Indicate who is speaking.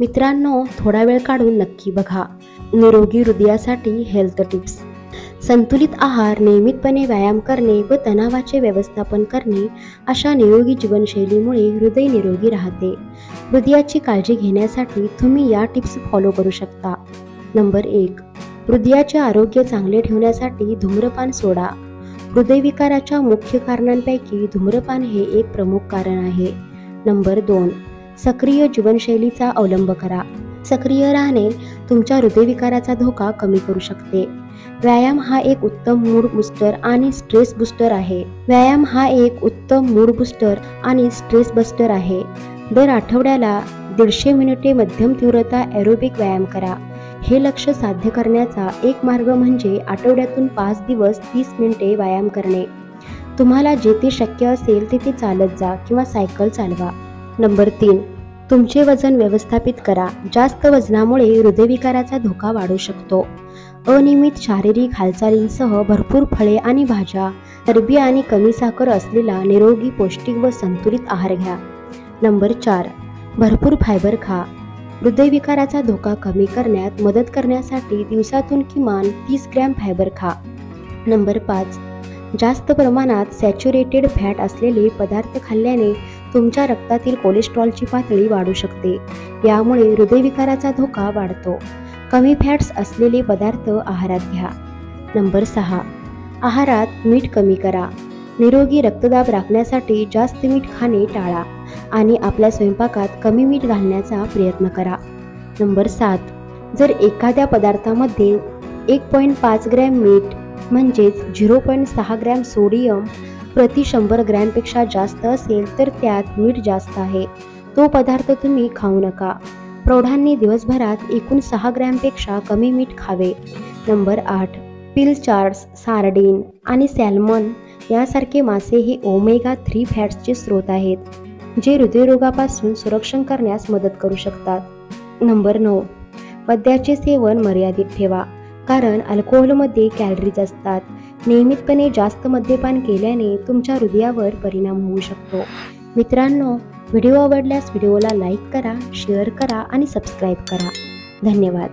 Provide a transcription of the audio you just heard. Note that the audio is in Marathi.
Speaker 1: मित्रांनो, थोडा वेळ काढून नक्की बघा. निरोगी हृदयासाठी हेल्थ टिप्स. संतुलित आहार, नियमितपणे व्यायाम करणे व तणावाचे व्यवस्थापन करणे अशा निरोगी जीवनशैलीमुळे हृदय निरोगी राहते. हृदयाची काळजी घेण्यासाठी तुम्ही या टिप्स फॉलो करू शकता. नंबर 1. हृदयाचे आरोग्य चांगले ठेवण्यासाठी धूम्रपान सोडा. हृदयविकाराच्या मुख्य कारणांपैकी धूम्रपान हे एक प्रमुख कारण आहे. नंबर 2. सक्रिय जीवनशैलीचा अवलंब करा. सक्रिय राहणे तुमच्या हृदयविकाराचा धोका कमी करू शकते. व्यायाम हा एक उत्तम मूड बूस्टर आणि स्ट्रेस बस्टर आहे. दर आठवड्याला 150 मिनिटे मध्यम तीव्रता एरोबिक व्यायाम करा. हे लक्ष्य साध्य करण्याचा एक मार्ग म्हणजे आठवड्यातून 5 दिवस 30 मिनिटे व्यायाम करणे. तुम्हाला जेथे शक्य असेल तिथे चालत जा किंवा सायकल चालवा. नंबर 3. तुमचे वजन व्यवस्थापित करा. जास्त वजनामुळे हृदयविकाराचा धोका वाढू शकतो. अनियमित शारीरिक हालचालींसह भरपूर फळे आणि भाज्या, चरबी आणि कमी साखर असलेला निरोगी, पौष्टिक व संतुलित आहार घ्या. नंबर 4. भरपूर फायबर खा. हृदयविकाराचा धोका कमी करण्यात मदत करण्यासाठी दिवसातून किमान 30 ग्रॅम फायबर खा. नंबर 5. जास्त प्रमाणात सॅच्युरेटेड फॅट असलेले पदार्थ खाल्ल्याने तुमच्या रक्तातील कोलेस्ट्रॉलची पातळी वाढू शकते. यामुळे हृदयविकाराचा धोका वाढतो. कमी फॅट्स असलेले पदार्थ आहारात घ्या. नंबर 6. आहारात मीठ कमी करा. निरोगी रक्तदाब राखण्यासाठी जास्त मीठ खाणे टाळा आणि आपल्या स्वयंपाकात कमी मीठ घालण्याचा प्रयत्न करा. नंबर 7. जर एखाद्या पदार्थामध्ये 1.5 ग्रॅम मीठ म्हणजेच 0.6 ग्रॅम सोडियम प्रति 100 ग्रॅमपेक्षा जास्त असेल तर त्यात मीठ जास्त आहे. तो पदार्थ तुम्ही खाऊ नका. प्रौढांनी दिवसभरात एकूण 6 ग्रॅमपेक्षा कमी मीठ खावे. नंबर 8. पिलचार्ड्स, सार्डिन आणि सॅल्मन यासारखे मासे हे ओमेगा 3 फॅट्सचे स्रोत आहेत, जे हृदयरोगापासून संरक्षण करण्यास मदत करू शकतात. नंबर 9. मद्याचे सेवन मर्यादित ठेवा, कारण अल्कोहोलमध्ये कॅलरीज असतात. नियमितपणे जास्त मद्यपान केल्याने तुमच्या हृदयावर परिणाम होऊ शकतो. मित्रांनो, व्हिडिओ आवडल्यास व्हिडिओला लाईक करा, शेअर करा आणि सबस्क्राईब करा. धन्यवाद.